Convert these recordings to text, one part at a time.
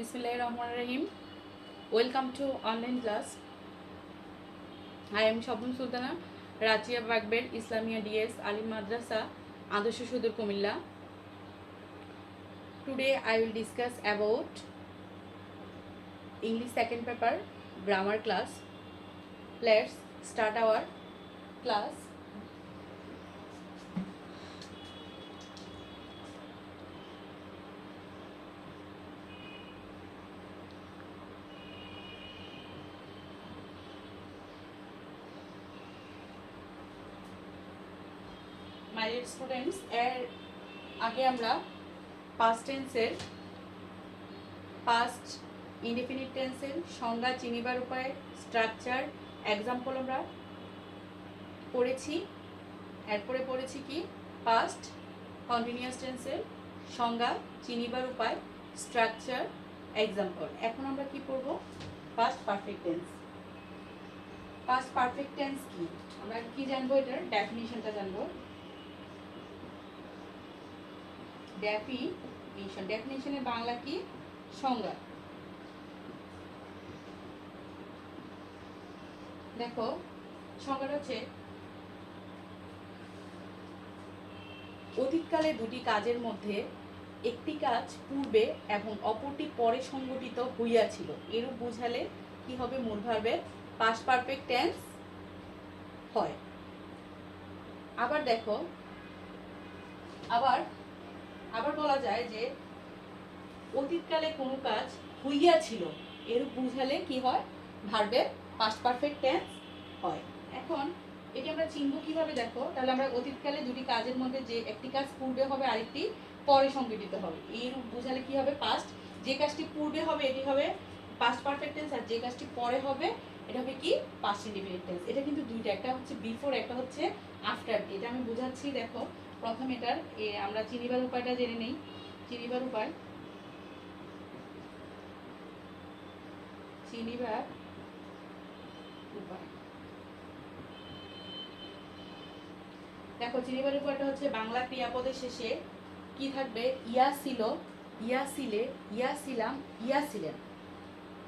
Bismillahirrahmanirrahim. Welcome to online class. I am Shabnam Sultana, Rachia Bagber, Islamia DS, Alim Madrasa, Adorsho Sudur Kumilla. Today I will discuss about English second paper, grammar class. Let's start our class. My dear students, আগে আমরা past টেন্সের past indefinite টেন্সের সংজ্ঞা চিনিবার উপায় structure example আমরা পড়েছি। এরপরে পড়েছি কি past কন্টিনিউয়াস টেন্সের সংজ্ঞা চিনিবার উপায় স্ট্রাকচার এক্সাম্পল। এখন আমরা কি পড়ব? past perfect tense. past perfect tense কি আমরা কি জানবো? এটার ডেফিনিশনটা জানবো। ডেফিনিশনের বাংলা কি? সংজ্ঞা। দেখো সংজ্ঞাটা হচ্ছে অতীতকালে দুটি কাজের মধ্যে একটি কাজ পূর্বে এবং অপরটি পরে সংঘটিত হইয়াছিল, এরূপ বুঝালে কি হবে? মূল ভার্বের পাস্ট পারফেক্ট টেন্স হয়। আবার দেখো আবার বলা যায় যে অতীতকালে কোনো কাজ হইয়াছিল, এরূপ বুঝালে কি হয়? ভার্বের পাস্ট পারফেক্ট টেন্স হয়। এখন এটি আমরা চিনব কিভাবে? দেখো তাহলে আমরা অতীতকালে দুটি কাজের মধ্যে যে একটি কাজ পূর্বে হবে আরেকটি পরে সংঘটিত হবে, এইরূপ বুঝালে কি হবে? পাস্ট। যে কাজটি পূর্বে হবে এটি হবে পাস্ট পারফেক্ট টেন্স, আর যে কাজটি পরে হবে এটা হবে কি? Past indefinite tense. এটা কিন্তু দুইটা, একটা হচ্ছে বিফোর, একটা হচ্ছে আফটার। এটা আমি বুঝাচ্ছি। দেখো প্রথম এটার আমরা চিনিবার উপায়টা জেনে নেই। চিনিবার উপায় দেখো চিনিবার উপায়টা হচ্ছে বাংলা ক্রিয়াপদের শেষে কি থাকবে? ইয়া ছিল, ইয়া ছিলে, ইয়া ছিলাম, ইয়া ছিলেন।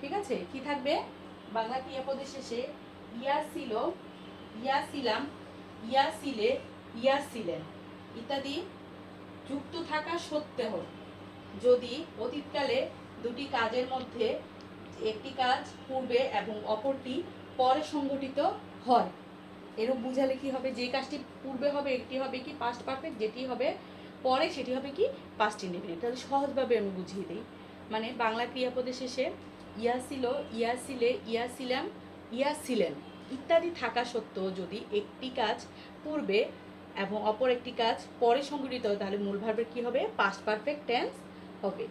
ঠিক আছে? কি থাকবে? বাংলা ক্রিয়াপদের শেষে ইয়া ছিল, ইয়া ছিলাম, ইয়া ছিলে, ইয়া ছিলেন ইত্যাদি যুক্ত থাকা সত্ত্বেও যদি অতীতকালে দুটি কাজের মধ্যে একটি কাজ পূর্বে এবং অপরটি পরে সংঘটিত হয়, এরূপ বুঝালে কি হবে? যে কাজটি পূর্বে হবে এটি হবে কি? Past perfect. যেটি হবে পরে সেটি হবে কি? Past indefinite. তাহলে সহজভাবে আমি বুঝিয়ে দিই। মানে বাংলা ক্রিয়াপদের শেষে ইয়া ছিল, ইয়া ছিলে, ইয়া ছিলাম, ইয়া ছিলেন ইত্যাদি থাকা সত্ত্বেও যদি একটি কাজ পূর্বে এবং অপর একটি কাজ পরে সংঘটিত হয়, তাহলে মূল ভার্বের কি হবে? পাস্ট পারফেক্ট টেন্স হবে।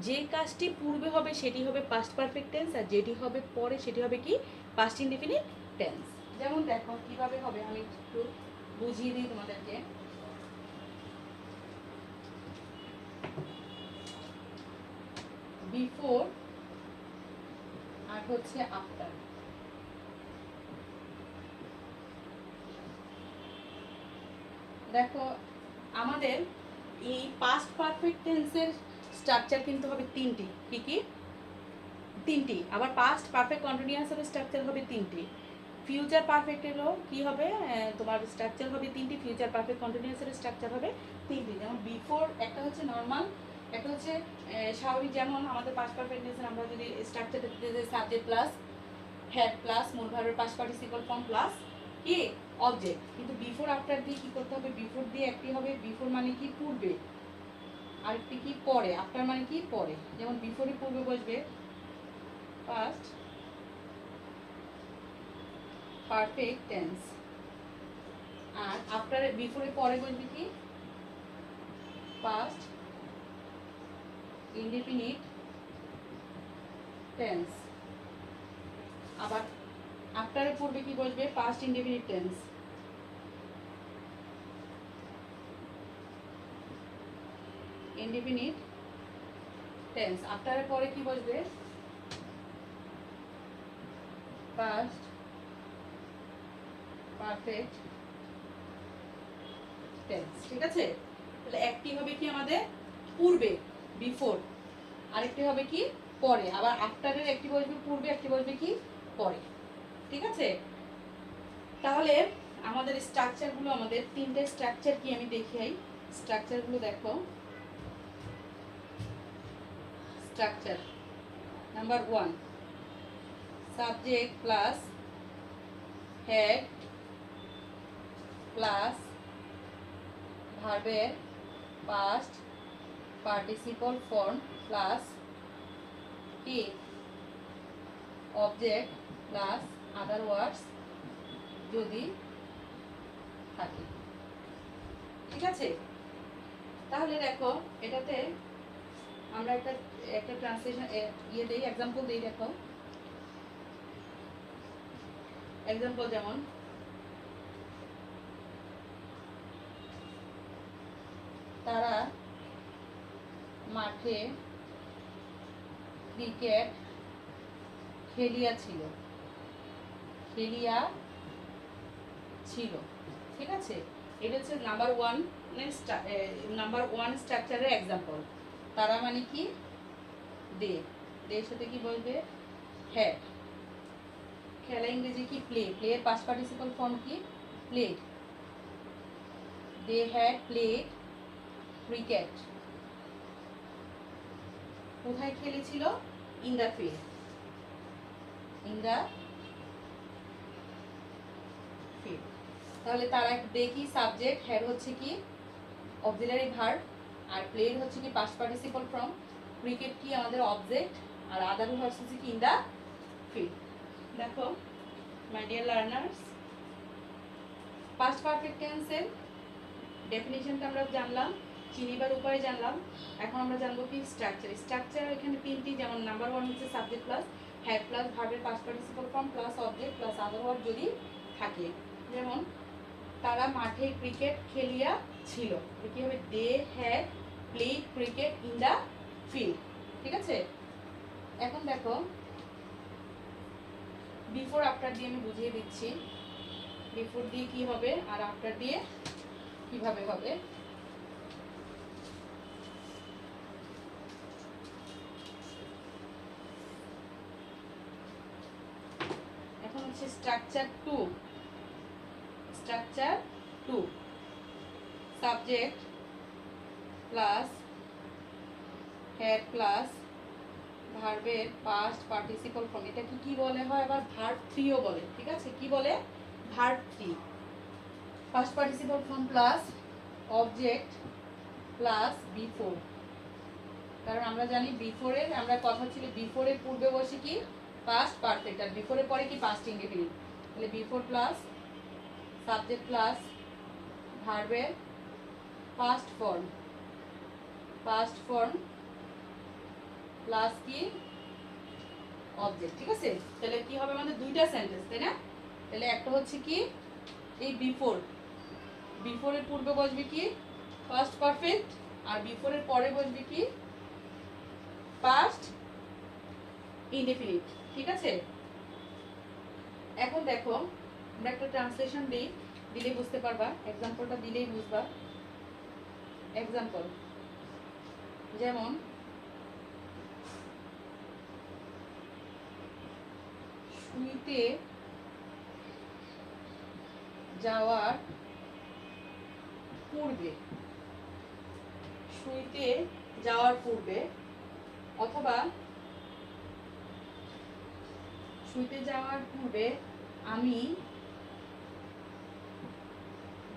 যে কাজটি পূর্বে হবে সেটি হবে পাস্ট পারফেক্ট টেন্স, আর যেটি হবে পরে সেটি হবে কি? Past indefinite tense. যেমন দেখো কিভাবে হবে আমি একটু বুঝিয়ে দিই তোমাদেরকে। বিফোর আর হচ্ছে আফটার। দেখো আমাদের এই পাস্ট পারফেক্ট টেন্সের স্ট্রাকচার কিন্তু হবে তিনটি। কি কি? তিনটি। আবার পাস্ট পারফেক্ট কন্টিনিউয়াসের স্ট্রাকচার হবে তিনটি। ফিউচার পারফেক্টেরও কি হবে? তোমার স্ট্রাকচার হবে তিনটি। ফিউচার পারফেক্ট কন্টিনিউয়াসের স্ট্রাকচার হবে তিনটি। যেমন বিফোর একটা হচ্ছে নর্মাল, একটা হচ্ছে স্বাভাবিক। যেমন আমাদের পাস্ট পারফেক্ট টেন্সের আমরা যদি স্ট্রাকচার দেখতে যে সাবজেক্ট প্লাস হ্যাড প্লাস মূল ভার্বের পাস্ট পার্টিসিপল ফর্ম প্লাস কি অবজেক্ট। কিন্তু বিফোর আফটার দিয়ে কি করতে হবে? বিফোর দিয়ে একটি হবে বিফোর মানে কি? পূর্বে, আরেকটি কি? পরে। আফটার মানে কি? পরে। যেমন বিফোরই পূর্বে বসবে পাস্ট পারফেক্ট টেন্স, আর আফটার বিফোরে পরে বসবে কি? Past indefinite tense. আবার আফটারে পূর্বে কি বসবে? Past indefinite tense. Indefinite tense. আফটারের পরে কি বসবে? Past perfect tense. ঠিক আছে? তাহলে একটি হবে কি আমাদের? পূর্বে, বিফোর। আরেকটি হবে কি? পরে, আবার আফটারের একটি বসবে পূর্বে, একটি বসবে কি পরে। ঠিক আছে, তাহলে আমাদের স্ট্রাকচারগুলো, আমাদের তিনটে স্ট্রাকচার কি আমি দেখাই। স্ট্রাকচারগুলো দেখো। Structure number 1, subject plus had plus ভার্বের পাস্ট পার্টিসিপল ফর্ম প্লাস কি অবজেক্ট প্লাস আদার ওয়ার্ডস যদি থাকে। ঠিক আছে, তাহলে দেখো এটাতে আমরা একটা একটা ট্রান্সলেশন ইয়ে দেই, এক্সাম্পল দেই। দেখো এক্সাম্পল যেমন তারা মাঠে ক্রিকেট খেলিয়াছিল, খেলিয়া ছিল। ঠিক আছে, এটা হচ্ছে নাম্বার 1 স্ট্রাকচারের এক্সাম্পল। তারা মানে কি দে, দের সাথে কি বলবে হ্যাড। খেলা ইংরেজি কি প্লে, প্লে এর পাস্ট পার্টিসিপল ফর্ম কি played. They had played cricket. কোথায় খেলেছিল, in the field, in the field. তাহলে তারা দেখি সাবজেক্ট, হ্যাড হচ্ছে কি অক্সিলারি ভার্ব, আর প্লেড হচ্ছে কি পাস্ট পার্টিসিপল ফর্ম, ক্রিকেট কি আমাদের অবজেক্ট, আর আদার ভার্বস হচ্ছে কি ইন দ্য ফিল্ড। দেখো my dear learners, past perfect টেন্সের ডেফিনিশনটা আমরা জানলাম, চিনিবার উপায় জানলাম। এখন আমরা জানবো কি স্ট্রাকচার। স্ট্রাকচার এখানে তিনটি, যেমন নাম্বার 1 হচ্ছে সাবজেক্ট প্লাস হ্যাড প্লাস ভার্বের past participle form plus object plus other word যদি থাকে। যেমন তারা মাঠে ক্রিকেট খেলিয়া ছিল, কি হবে they had played cricket in the field. ঠিক আছে, এখন দেখো বিফোর আফটার দিয়ে আমি বুঝিয়ে দিচ্ছি, বিফোর দিয়ে কি হবে আর আফটার দিয়ে কিভাবে হবে। এখন হচ্ছে structure 2, structure 2, subject plus had plus ভার্বের পাস্ট পার্টিসিপল ফর্ম। এটা কি বলে হয়, আবার ভার্ব 3ও বলে। ঠিক আছে, কি বলে verb 3, past participle form plus object plus before. কারণ আমরা জানি বিফোরের, আমরা কথা ছিল বিফোরের পূর্বে বসে কি পাস্ট পারফেক্ট, আর বিফোরের পরে কি পাস্ট ইনডেফিনিট। তাহলে বিফোর প্লাস সাবজেক্ট প্লাস ভার্বের past form, past form plus কি অবজেক্ট। ঠিক আছে, তাহলে কি হবে আমাদের দুইটা সেন্টেন্স, তাই না? তাহলে একটা হচ্ছে কি এই বিফোর, বিফোরের পূর্বে বসবে কি পাস্ট পারফেক্ট, আর বিফোরের পরে বসবে কি পাস্ট ইনডেফিনিট। ঠিক আছে, এখন দেখো আমরা একটা ট্রান্সলেশন দিই, দিলে বুঝতে পারবা, এক্সাম্পলটা দিলেই বুঝবা। এক্সাম্পল যেমন শুইতে যাওয়ার পূর্বে, শুইতে যাওয়ার পূর্বে, অথবা শুইতে যাওয়ার পূর্বে আমি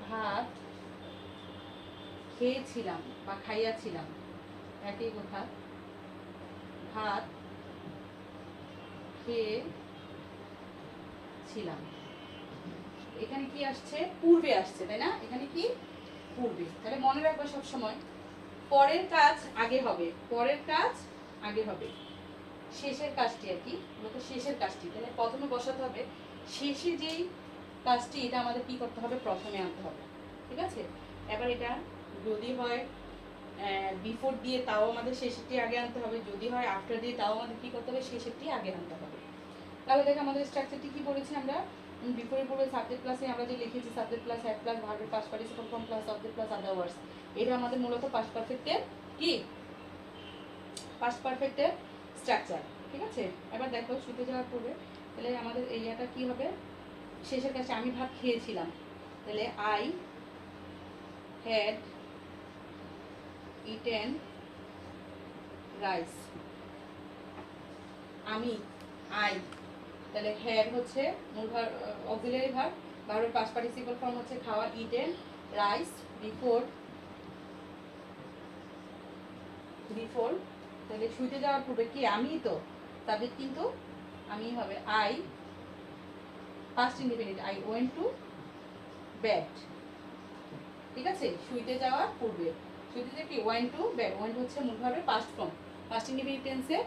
ভাত খেয়েছিলাম বা খাইয়াছিলাম, একই কথা, ভাত খেয়েছিলাম। এখানে কি আসছে, পূর্বে আসছে, তাই না? এখানে কি পূর্বে। তাহলে মনে রাখবে সব সময় পরের কাজ আগে হবে, পরের কাজ আগে হবে, শেষের কাজটি আর কি, মূলত শেষের কাজটি। তাহলে প্রথমে বসাতে হবে, শেষে যেই কাজটি এটা আমাদের কি করতে হবে, প্রথমে আনতে হবে। ঠিক আছে, এবার এটা যদি হয় বিফোর দিয়ে তাও আমাদের শেষেরটি আগে আনতে হবে, যদি হয় আফটার দিয়ে তাও আমাদের কি করতে হবে, শেষেরটি আগে আনতে হবে। তাহলে দেখো আমাদের স্ট্রাকচারটি কি বলেছি আমরা, বিফোরের পূর্বে সাবজেক্ট প্লাসে আমরা যে লিখেছি সাবজেক্ট প্লাস হেড প্লাস ভার্বের past participle form plus object plus other words. এটা আমাদের মূলত পাস্ট পারফেক্টের কি পাস্ট পারফেক্টের স্ট্রাকচার, ঠিক আছে। এবার দেখো শুতে যাওয়ার পূর্বে তাহলে আমাদের এরিয়াটা কি হবে, শেষের কাছে আমি ভাত খেয়েছিলাম, তাহলে আই হ্যাড ইটেন রাইস। আমি আই, তাহলে হ্যাড হচ্ছে মূল ভার্ব, অক্সিলারি ভার্ব, ভার্বের পাস্ট পার্টিসিপল ফর্ম হচ্ছে খাওয়া, ইটেন রাইস বিফোর, বিফোর তাহলে শুইতে যাওয়ার পূর্বে কি আমি তো সাবজেক্ট, কিন্তু আমি হবে I, past indefinite, I went to bed, ঠিক আছে। শুইতে যাওয়ার পূর্বে, শুইতে যে কি ওয়েন্ট টু বেড, ওয়েন্ট হচ্ছে মূল ভার্বের পাস্ট ফর্ম, পাস্ট ইনডিফিনিট টেন্সে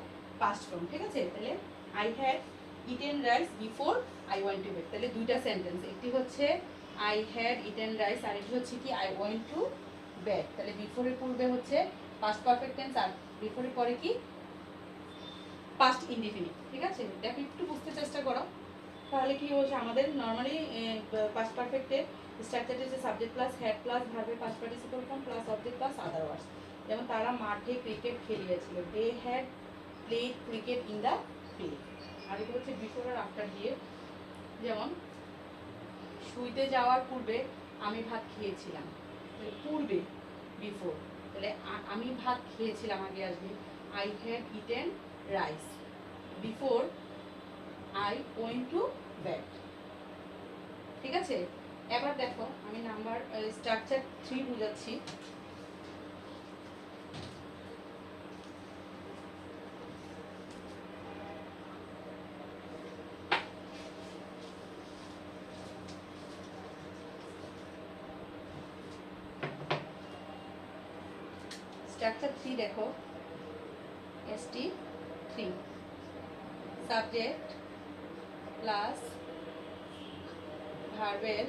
পাস্ট ফর্ম, ঠিক আছে। তাহলে I had eaten rice before I went to bed, তাহলে দুইটা সেন্টেন্স, একটি হচ্ছে আই হ্যাড ইটেন রাইস আর একটি হচ্ছে কি আই ওয়েন্ট টু বেড। তাহলে বিফোরের পূর্বে হচ্ছে পাস্ট পারফেক্ট টেন্স আর বিফোরের পরে কি পাস্ট ইনডিফিনিট, ঠিক আছে। দেখো একটু বুঝতে চেষ্টা করো, তাহলে কি হচ্ছে আমাদের নর্মালি পাস্ট পারফেক্টের স্ট্রাকচারটা হচ্ছে সাবজেক্ট প্লাস হ্যাড প্লাস ভার্বের past participle form plus object plus other words. যেমন তারা মাঠে ক্রিকেট খেলিয়েছিল, they had played cricket in the field. আর এটা হচ্ছে বিফোর আর আফটার দিয়ে, যেমন শুইতে যাওয়ার পূর্বে আমি ভাত খেয়েছিলাম, পূর্বে বিফোর, তাহলে আমি ভাত খেয়েছিলাম আগে আসবে, I had eaten rice before I went to bed, ঠিক আছে। এবার দেখো আমি নাম্বার স্ট্রাকচার 3 বুঝাচ্ছি। স্ট্রাকচার 3 দেখো, ST 3 সাবজেক্ট প্লাস ভার্বের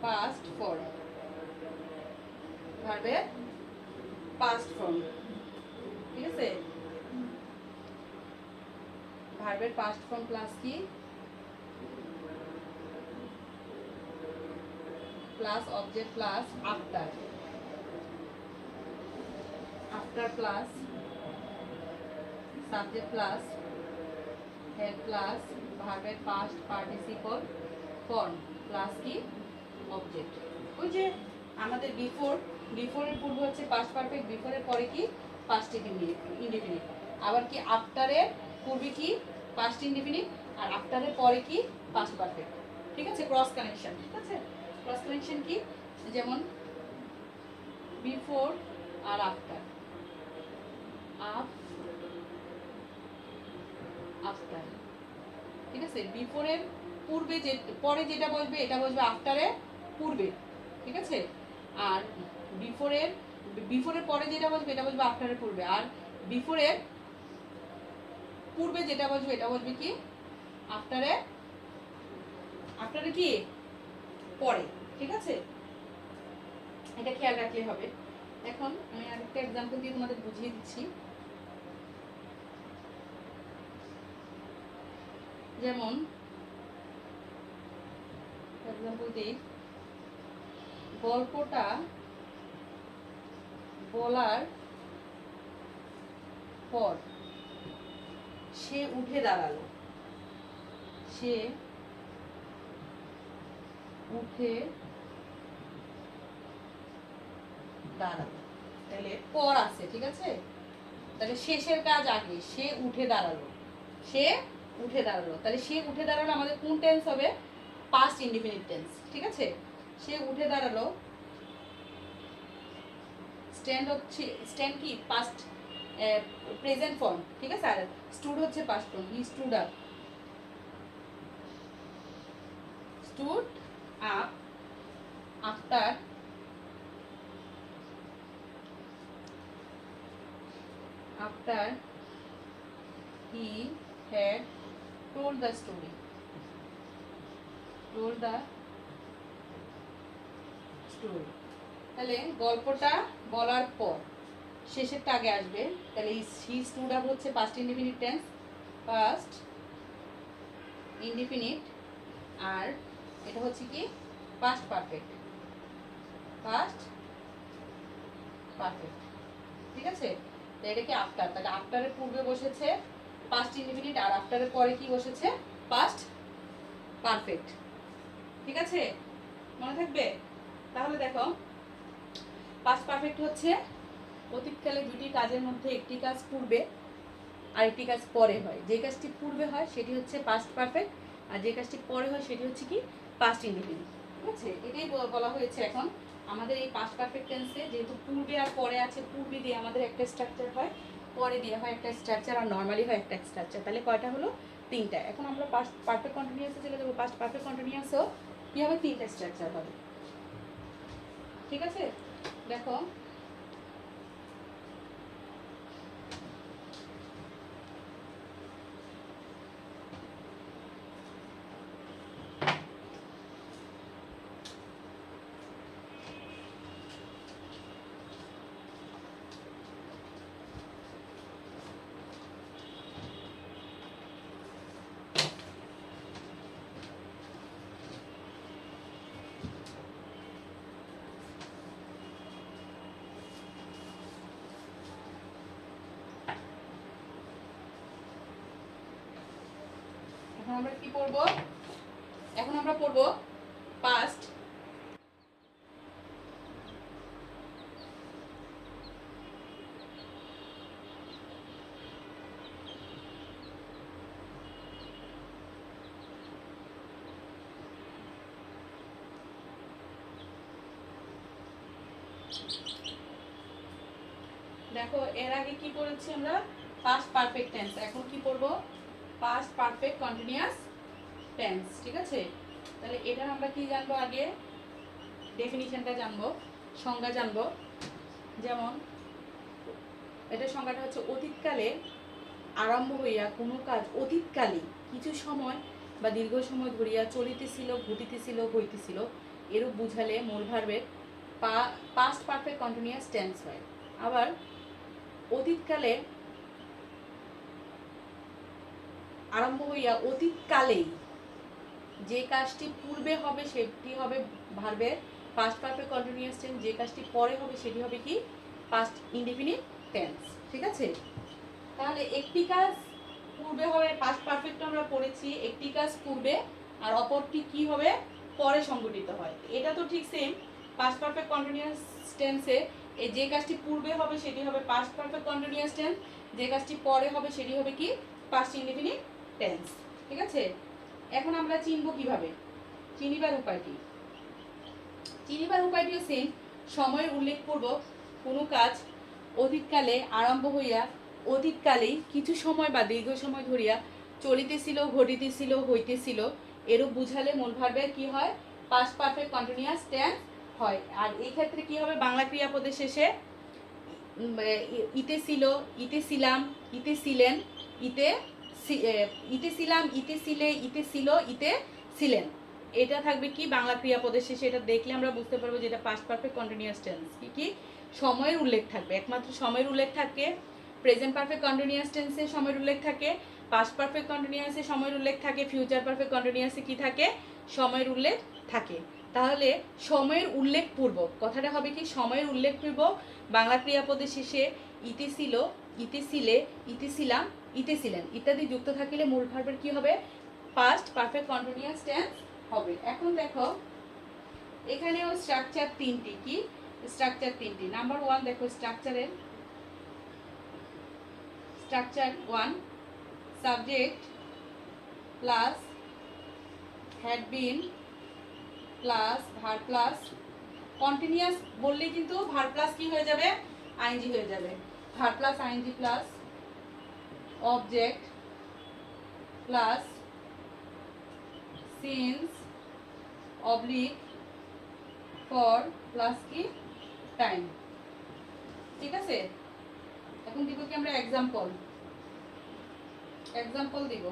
পাস্ট ফর্ম, ভার্বের পাস্ট ফর্ম, ঠিক আছে। ভার্বের পাস্ট ফর্ম প্লাস কি plus object plus after, after plus subject plus had plus ভার্বের পাস্ট পার্টিসিপল ফর্ম প্লাস কি অবজেক্ট। ওই যে আমাদের বিফোর, বিফোরের পূর্বে হচ্ছে পাস্ট পারফেক্ট, বিফোরের পরে কি পাস্ট ইনডিফিনিট, আবার কি আফটারের পূর্বে কি পাস্ট ইনডিফিনিট আর আফটারের পরে কি পাস্ট পারফেক্ট, ঠিক আছে। ক্রস কানেকশন, ঠিক আছে। ক্রস কানেকশন কি, যেমন বিফোর আর আফটার, আফটার, ঠিক আছে। বিফোরের পূর্বে যে পরে যেটা বসবে এটা বসবে আফটারের পূর্বে, ঠিক আছে। আর বিফোরের বিফোরের পরে যেটা বসবে এটা বসবে আফটারের পূর্বে, আর বিফোরের পূর্বে যেটা বসবে এটা বসবে কি আফটারে, আফটারে কি পরে, ঠিক আছে। এটা খেয়াল রাখলে হবে। এখন আমি আরেকটা এক্সাম্পল দিয়ে তোমাদের বুঝিয়ে দিচ্ছি। যেমন এক্সাম্পল দিই, গল্পটা বলার পর সে উঠে দাঁড়ালো, সে উঠে দাঁড়ালো, তাহলে পর আছে, ঠিক আছে। তাহলে শেষের কাজ আগে, সে উঠে দাঁড়ালো, সে উঠে দাঁড়ালো, তাহলে সে উঠে দাঁড়ালো আমাদের কোন টেন্স হবে, পাস্ট ইনডিফিনিট টেন্স, ঠিক আছে। সে উঠে দাঁড়ালো, স্ট্যান্ড হচ্ছে, স্ট্যান্ড কি পাস্ট প্রেজেন্ট ফর্ম, ঠিক আছে। আর স্টুড হচ্ছে past form, he stood up, stood up after after he had told the story, told the story, তাহলে গল্পটা বলার পর শেষেরটা আগে আসবে, তাহলে he stood up হচ্ছে past indefinite tense, past indefinite, আর এটা হচ্ছে কি past perfect, past perfect, ঠিক আছে। এটা কি আফটার, তাহলে আফটারের পূর্বে বসেছে পাস্ট ইনডিফিনিট আর আফটারের পরে কি বসেছে পাস্ট পারফেক্ট। ঠিক আছে, মনে থাকবে? তাহলে দেখো পাস্ট পারফেক্ট হচ্ছে অতীতকালে দুটি কাজের মধ্যে একটি কাজ পূর্বে আর একটি কাজ পরে হয়। যে কাজটি পূর্বে হয় সেটি হচ্ছে পাস্ট পারফেক্ট, আর যে কাজটি পরে হয় সেটি হচ্ছে কি পাস্ট ইনডিফিনিট। ঠিক আছে, এটাই বলা হয়েছে এখন আমাদের এই পাস্ট পারফেক্ট টেন্সে, যেহেতু পূর্বে আর পরে আছে, পূর্বে দিয়ে আমাদের একটা স্ট্রাকচার হয়, পরে দিয়ে হয় একটা স্ট্রাকচার, আর নর্মালি হয় একটা স্ট্রাকচার। তাহলে কয়টা হলো? তিনটা। এখন আমরা পাস্ট পারফেক্ট কন্টিনিউয়াসে চলে যাবো। পাস্ট পারফেক্ট কন্টিনিউয়াসও কি হবে? তিনটা স্ট্রাকচার হবে। ঠিক আছে, দেখো এখন আমরা কি পড়বো? এখন আমরা পড়বো পাস্ট দেখো এর আগে কি পড়েছি আমরা? Past perfect tense. এখন কি পড়বো? Past perfect continuous tense. ঠিক আছে, তাহলে এটা আমরা কি জানবো? আগে ডেফিনিশনটা জানবো, সংজ্ঞা জানবো। যেমন এটার সংজ্ঞাটা হচ্ছে অতীতকালে আরম্ভ হইয়া কোনো কাজ অতীতকালে কিছু সময় বা দীর্ঘ সময় ধরিয়া চলিতেছিল, ঘটিতেছিল, হইতেছিল, এরূপ বুঝালে মূল ভার্বের পাস্ট পারফেক্ট কন্টিনিউয়াস টেন্স হয়। আবার অতীতকালে আরম্ভ হইয়া অতীতকালেই যে কাজটি পূর্বে হবে সেটি হবে ভার্বের পাস্ট পারফেক্ট কন্টিনিউয়াস টেন্স, যে কাজটি পরে হবে সেটি হবে কি পাস্ট ইনডিফিনিট টেন্স। ঠিক আছে, তাহলে একটি কাজ পূর্বে হবে পাস্ট পারফেক্ট আমরা পড়েছি, একটি কাজ পূর্বে আর অপরটি কি হবে পরে সংঘটিত হয়। এটা তো ঠিক সেম পাস্ট পারফেক্ট কন্টিনিউয়াস টেন্সে এই যে কাজটি পূর্বে হবে সেটি হবে পাস্ট পারফেক্ট কন্টিনিউয়াস টেন্স, যে কাজটি পরে হবে সেটি হবে কি পাস্ট ইনডিফিনিট টেন্স। ঠিক আছে, এখন আমরা চিনব কিভাবে? চিনিবার উপায়টি, চিনিবার উপায়টিও সেম। সময়ের উল্লেখপূর্বক কোনো কাজ অতীতকালে আরম্ভ হইয়া অতীতকালেই কিছু সময় বা দীর্ঘ সময় ধরিয়া চলিতেছিল, ঘটিতেছিল, হইতেছিল, এরূপ বুঝালে মূল ভার্বের কি হয় পাস্ট পারফেক্ট কন্টিনিউয়াস টেন্স হয়। আর এই ক্ষেত্রে কি হবে? বাংলা ক্রিয়াপদের শেষে ইতে ছিল, ইতে ছিলাম, ইতে ছিলেন, ইতে ইতে ছিলাম, ইতে ছিলে, ইতে ছিল, ইতে ছিলেন, এটা থাকবে কি বাংলা ক্রিয়াপদের শেষে। এটা দেখলে আমরা বুঝতে পারবো যে এটা পাস্ট পারফেক্ট কন্টিনিউয়াস টেন্স। কি কি সময়ের উল্লেখ থাকবে, একমাত্র সময়ের উল্লেখ থাকে প্রেজেন্ট পারফেক্ট কন্টিনিউয়াস টেন্সে, সময়ের উল্লেখ থাকে পাস্ট পারফেক্ট কন্টিনিউয়াসে, সময়ের উল্লেখ থাকে ফিউচার পারফেক্ট কন্টিনিউয়াসে কি থাকে সময়ের উল্লেখ থাকে। তাহলে সময়ের উল্লেখ পূর্বক কথাটা হবে কি সময়ের উল্লেখ পূর্বক বাংলা ক্রিয়াপদের শেষে ইতে ছিল, ইতে ছিলে, ইতে ছিলাম, ইতে ছিলেন ইত্যাদি যুক্ত থাকিলে মূল ভার্বের কি হবে পাস্ট পারফেক্ট কন্টিনিউয়াস টেন্স হবে। এখন দেখো এখানেও স্ট্রাকচার তিনটি। কি স্ট্রাকচার তিনটি? নাম্বার 1 দেখো স্ট্রাকচারের structure 1 subject plus had been plus verb plus continuous বললে কিন্তু ভার্ব প্লাস কি হয়ে যাবে আইএনজি হয়ে যাবে। Verb plus ING plus object plus since oblique for plus কি টাইম। ঠিক আছে, এখন দিব কি আমরা এক্সাম্পল, এক্সাম্পল দিব।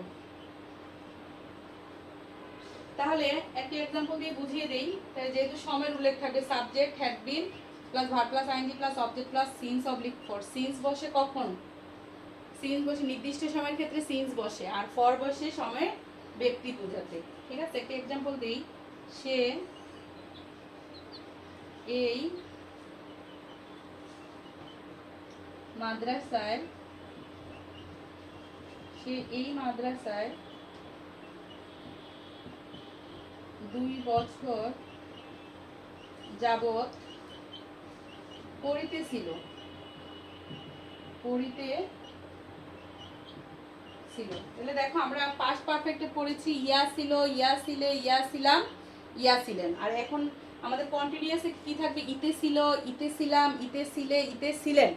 তাহলে একটি এক্সাম্পল দিয়ে বুঝিয়ে দেই। তাই যেহেতু সময়ের উল্লেখ থাকবে subject had been plus verb plus ING plus object plus since oblique for. Since বসে কখন? সিন্স বসে নির্দিষ্ট সময়ের ক্ষেত্রে সিন্স বসে, আর ফর বসে সময় ব্যক্তি বোঝাতে। ঠিক আছে, একটা এক্সাম্পল দেই। সে এই মাদ্রাসায় সে এই মাদ্রাসায় 2 বছর যাবত পড়িতেছিল তাহলে দেখো আমরা পাস্ট পারফেক্টে পড়েছি ইয়া ছিল, ইয়া ছিলে, ইয়া ছিলাম, ইয়া ছিলেন। আর এখন আমাদের কন্টিনিউয়াসে কি থাকবে? ইতে ছিল, ইতে ছিলাম, ইতে ছিলে, ইতে ছিলেন।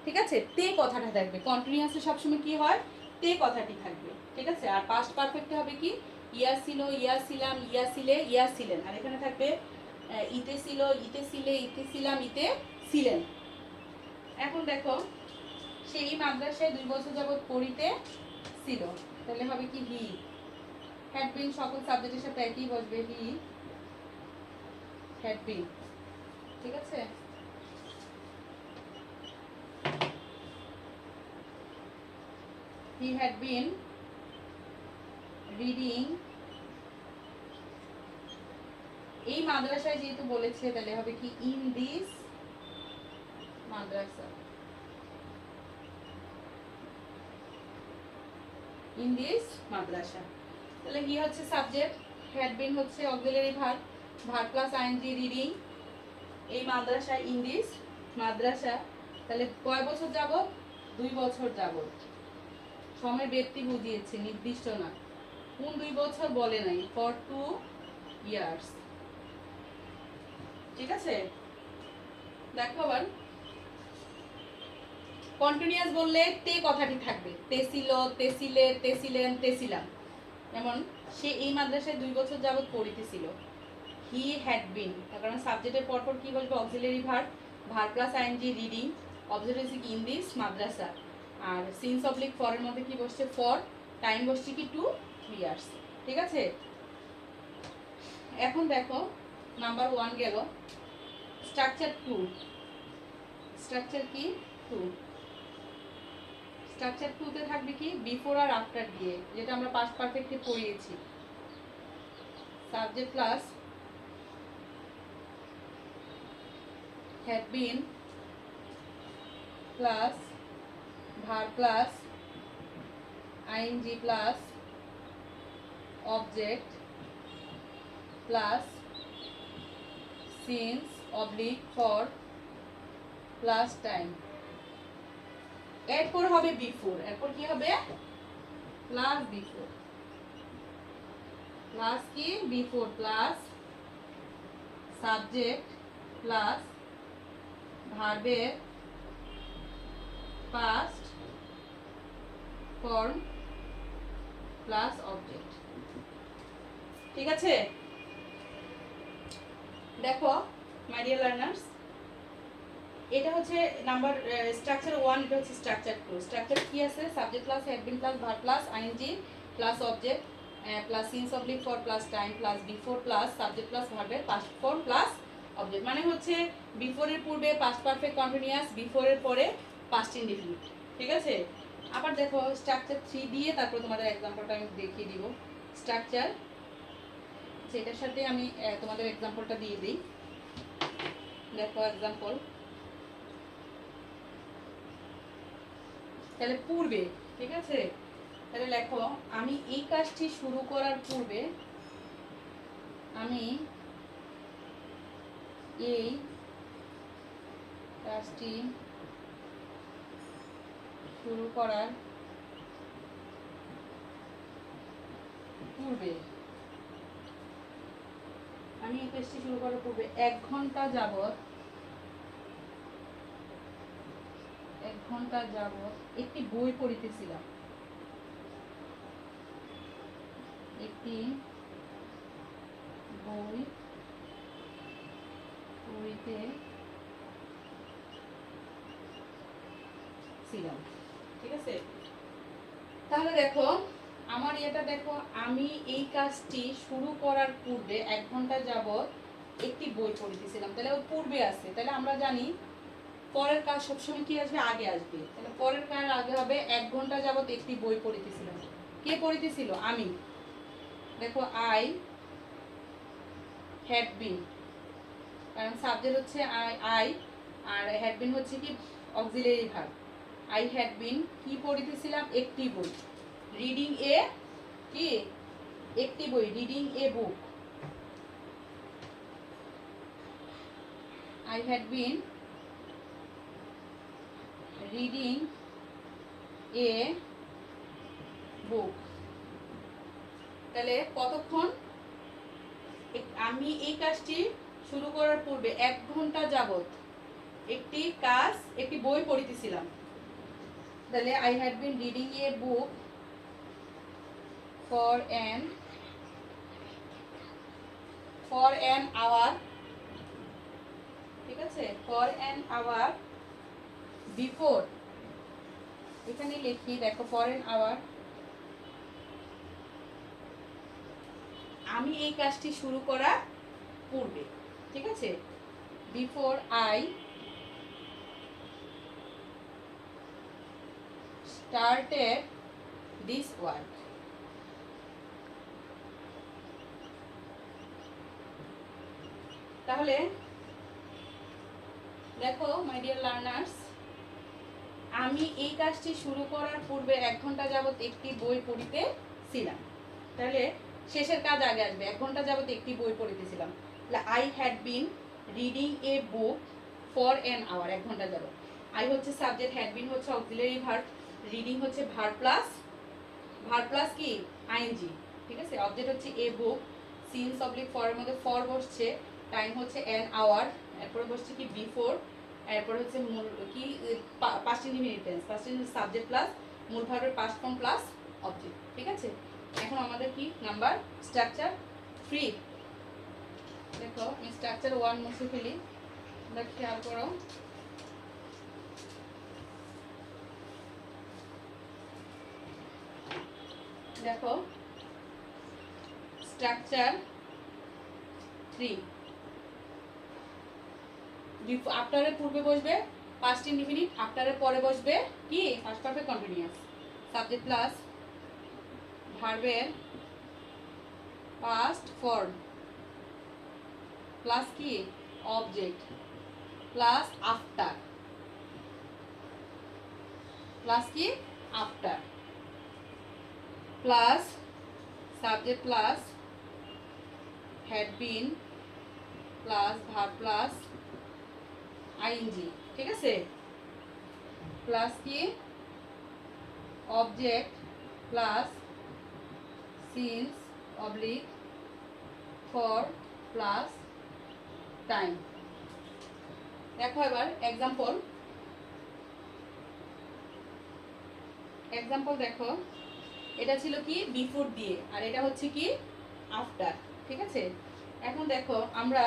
ঠিক আছে, তে কথাটা থাকবে। কন্টিনিউয়াসে সবসময় কি হয়? তে কথাটি থাকবে। ঠিক আছে, আর পাস্ট পারফেক্টে হবে কি? ইয়া ছিল, ইয়া ছিলাম, ইয়া ছিলে, ইয়া ছিলেন। আর এখানে থাকবে ইতে ছিল, ইতে ছিলে, ইতে ছিলাম, ইতে ছিলেন। এখন দেখো সেই মাদ্রাসায় 2 বছর যাবত পড়িতে ছিল, তাহলে হবে কি? He had been. সকল সাবজেক্টের সাথে একই বসবে, হি হ্যাড বিন। ঠিক আছে, হি হ্যাড বিন রিডিং। এই মাদ্রাসায় যেহেতু বলেছে তাহলে হবে কি? In this madrasa, in this madrasa. তাহলে হি হচ্ছে সাবজেক্ট, হ্যাড বিন হচ্ছে auxiliary verb, verb plus ING reading. এই মাদ্রাসায়, ইন দিস মাদ্রাসা। তাহলে কয় বছর যাবত? 2 বছর যাবত। সময় ব্যক্তি বুঝিয়েছে, নির্দিষ্ট না। কোন 2 বছর বলে নাই, ফর 2 ইয়ার্স। ঠিক আছে, দেখো আবার কন্টিনিউয়াস বললে তে কথাটি থাকবে, তে ছিল, তে ছিলে, তে ছিলেন, তে ছিলাম। যেমন সে এই মাদ্রাসায় 2 বছর যাবত পড়িতেছিল, হি হ্যাড বিন। তার কারণ সাবজেক্টের পরপর কি বলবে? Auxiliary verb, verb plus ING reading, object হচ্ছে কি? In this madrasa. আর সিন্স অবলিক ফরের মধ্যে কি বসছে? ফর। টাইম বসছে কি? 2 ইয়ার্স। ঠিক আছে, এখন দেখো নাম্বার 1 গেল। স্ট্রাকচার 2, স্ট্রাকচার কি? 2। স্ট্রাকচার 2 তে থাকবে কি? বিফোর আর আফটার দিয়ে, যেটা আমরা পাস্ট পারফেক্টে পড়িয়েছি। Subject plus had been plus verb plus ing plus object plus since oblique for plus time। এরপর হবে বিফোর, এরপর কি হবে? প্লাস বিফোর, প্লাস কি? বিফোর প্লাস সাবজেক্ট প্লাস ভার্বের পাস্ট ফর্ম প্লাস অবজেক্ট। ঠিক আছে, দেখো মাই ডিয়ার লার্নার্স, এটা হচ্ছে নাম্বার স্ট্রাকচার 1, এটা হচ্ছে স্ট্রাকচার 2। স্ট্রাকচার কি আছে? Subject plus had been plus verb plus ING plus object plus since oblique for plus time plus before plus subject plus ভার্বের পাস্ট ফর্ম প্লাস অবজেক্ট। মানে হচ্ছে বিফোরের পূর্বে পাস্ট পারফেক্ট কন্টিনিউয়াস, বিফোরের পরে past indefinite. ঠিক আছে, আবার দেখো স্ট্রাকচার 3 দিয়ে তারপর তোমাদের এক্সাম্পলটা আমি দেখিয়ে দিব। স্ট্রাকচার, সেটার সাথে আমি তোমাদের এক্সাম্পলটা দিয়ে দিই। দেখো এক্সাম্পল, তাহলে পূর্বে। ঠিক আছে, তাহলে লেখো আমি এই কাজটি শুরু করার পূর্বে, আমি এই কাজটি শুরু করার পূর্বে, আমি এই কাজটি শুরু করার পূর্বে 1 ঘন্টা যাবত, 1 ঘন্টা যাবত একটি বই পড়িতেছিলাম, একটি বই পড়িতেছিলাম। ঠিক আছে, তাহলে দেখো আমার এটা দেখো, আমি এই কাজটি শুরু করার পূর্বে 1 ঘন্টা যাবত একটি বই পড়িতেছিলাম। তাহলে ওর পূর্বে আছে, তাহলে আমরা জানি পরের কাজ সবসময় কি আসবে? আগে আসবে। তাহলে পরের কাজ আগে হবে 1 ঘন্টা যাবত একটি বই পড়িতেছিলাম। কে পড়িতেছিল? আমি। দেখো আই হ্যাড বিন, কারণ সাবজেক্ট হচ্ছে আই, আর হ্যাড বিন হচ্ছে কি? Auxiliary verb. I had been কি পড়িতেছিলাম? একটি বই। রিডিং এ কি? একটি বই, reading a book. I had been reading a book. তাহলে কতক্ষণ? আমি এই কাজটি শুরু করার পূর্বে 1 ঘন্টা যাবত একটি বই পড়িতেছিলাম। তাহলে I had been reading a book for an hour. ঠিক আছে, ফর অ্যান আওয়ার বিফোর। এখানে লিখি, দেখো, ফর অ্যান আওয়ার। আমি এই কাজটি শুরু করার পূর্বে। ঠিক আছে, before I started this work. তাহলে দেখো মাই ডিয়ার লার্নার্স, আমি এই কাজটি শুরু করার পূর্বে 1 ঘন্টা যাবত একটি বই পড়িতেছিলাম। তাহলে শেষের কাজ আগে আসবে। 1 ঘন্টা যাবত একটি বই পড়িতেছিলাম। I had been reading a book for an hour, 1 ঘন্টা যাবত। আই হচ্ছে সাবজেক্ট, হ্যাড বিন হচ্ছে অক্সিলারি ভার্ব, রিডিং হচ্ছে ভার্ব প্লাস কি? আইএনজি। ঠিক আছে, অবজেক্ট হচ্ছে এ বুক, সিন্স অবলিক ফরের মধ্যে ফর বসছে, টাইম হচ্ছে অ্যান আওয়ার, এরপরে বসছে কি? বিফোর, এরপর হচ্ছে মূল কি? Past indefinite tense, past indefinite subject plus মূল ভার্বের পাস্ট ফর্ম প্লাস অবজেক্ট। ঠিক আছে, এখন আমাদের কি নাম্বার? স্ট্রাকচার 3। দেখো আমি স্ট্রাকচার 1 মুছে ফেলি, দেখ খেয়াল করো। দেখো স্ট্রাকচার 3, আফটারের পূর্বে বসবে পাস্ট ইনডিফিনিট, আফটারের পরে বসবে কি? Past perfect continuous, subject plus ভার্বের পাস্ট ফর্ম প্লাস কি? অবজেক্ট প্লাস আফটার, প্লাস কি? After plus subject plus had been plus verb plus ING. ঠিক আছে, প্লাস কি? Object plus since oblique for plus time. দেখো এবার এক্সাম্পল দেখো, এটা ছিল কি? বিফোর দিয়ে, আর এটা হচ্ছে কি? আফটার। ঠিক আছে, এখন দেখো আমরা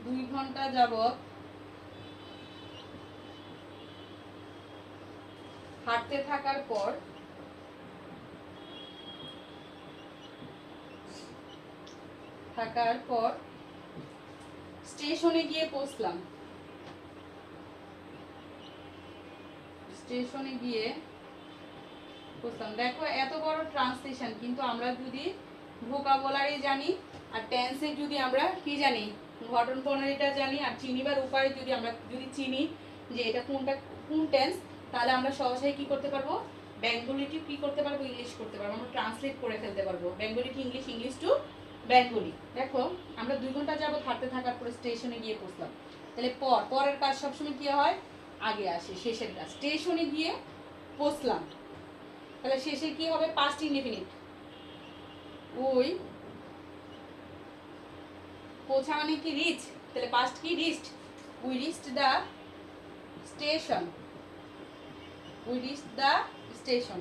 2 ঘন্টা যাবত হাঁটতে থাকার পর স্টেশনে গিয়ে পৌঁছলাম। দেখো এত বড় ট্রান্সলেশন, কিন্তু আমরা যদি ভোকাবুলারি জানি আর টেন্সে যদি আমরা কি জানি? গঠন প্রণালীটা জানি, আর চিনিবার উপায় যদি আমরা চিনি যে এটা কোন টেন্স, তাহলে আমরা সহজেই কি করতে পারবো? বেঙ্গলিটি কি করতে পারবো? ইংলিশ করতে পারবো, আমরা ট্রান্সলেট করে ফেলতে পারবো Bengali to English, English to Bengali. দেখো আমরা 2 ঘন্টা যাবত হাঁটতে থাকার পরে স্টেশনে গিয়ে পৌঁছলাম। তাহলে পরের কাজ সবসময় কি হয়? আগে আসে, শেষের কাজ। স্টেশনে গিয়ে পৌঁছলাম, তাহলে শেষে কি হবে? Past indefinite. ওই পৌঁছা মানে কি? রিচ। তাহলে পাস্ট কি? Reached. We reached the station.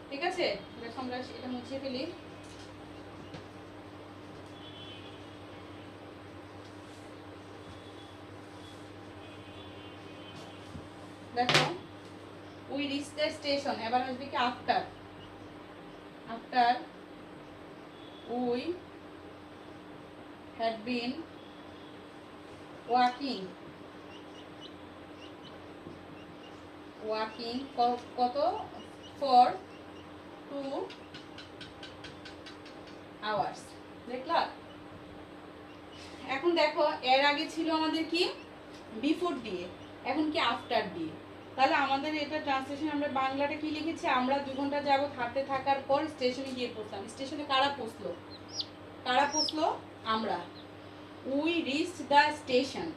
ঠিক আছে, দেখো আমরা এটা মুছে ফেলি। দেখো উই রিচ দ্য স্টেশন, এবার আসবে কি? After we had been walking কত? for 2 hours। দেখলা? এখন দেখো এর আগে ছিল আমাদের কি বিফোর দিয়ে, এখন কি আফটার দিয়ে। তাহলে আমাদের এটা ট্রান্সলেশন আমরা বাংলাটা কি লিখেছি, আমরা 2 ঘন্টা যাবত হাঁটতে থাকার পর স্টেশনে গিয়ে পৌঁছলাম। স্টেশনে কারা পৌঁছলো, কারা পৌঁছলো, আমরা। উই রিচ দ্য স্টেশন,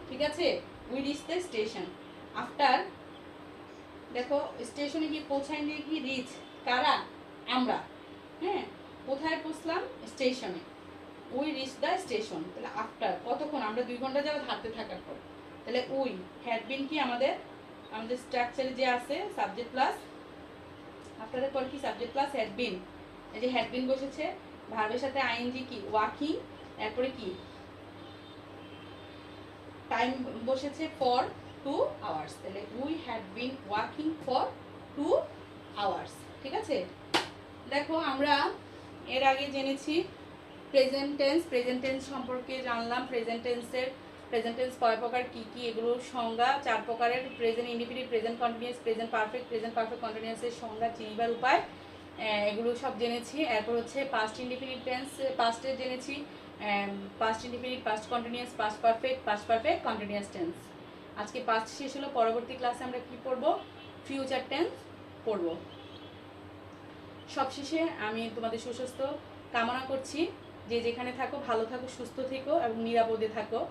ঠিক আছে, we reach the station. After দেখো স্টেশনে গিয়ে পৌঁছাই দিয়ে কি রিচ, কারা, আমরা। হ্যাঁ, কোথায় পৌঁছলাম, স্টেশনে। উই রিচ দ্য স্টেশন, তাহলে আফটার কতক্ষণ, আমরা 2 ঘন্টা যাবত হাঁটতে থাকার পর। তাহলে উই হ্যাড বিন কি আমাদের আমাদের স্ট্রাকচারে যে আছে সাবজেক্ট প্লাস, আফটারের পর কি সাবজেক্ট প্লাস হ্যাড বিন। এই যে হ্যাড বিন বসেছে, ভার্বের সাথে আইএনজি কি ওয়াকিং, এরপরে কি টাইম বসেছে ফর 2 আওয়ার্স। তাহলে we had been walking for 2 hours, ঠিক আছে। দেখো আমরা এর আগে জেনেছি প্রেজেন্ট টেন্স, প্রেজেন্ট টেন্স সম্পর্কে জানলাম। প্রেজেন্ট টেন্স কয় প্রকার, কি কি, এগুলোর সংজ্ঞা 4 প্রকারের। Present indefinite, present continuous, present perfect কন্টিনিউয়াসের সংজ্ঞা, চিনিবার উপায়, এগুলো সব জেনেছি। এরপর হচ্ছে পাস্ট ইনডিফিনিট টেন্স, পাস্টে জেনেছি past indefinite, past continuous, past perfect continuous tense. আজকে পাস্ট শেষ হলো, পরবর্তী ক্লাসে আমরা কি পড়বো, ফিউচার টেন্স পড়বো। সবশেষে আমি তোমাদের সুস্বাস্থ্য কামনা করছি, যে যেখানে থাকো ভালো থাকো, সুস্থ থেকো এবং নিরাপদে থাকো,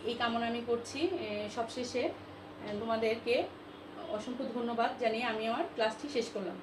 এই কামনা আমি করছি। সবশেষে তোমাদেরকে অসংখ্য ধন্যবাদ জানিয়ে আমি আমার ক্লাসটি শেষ করলাম।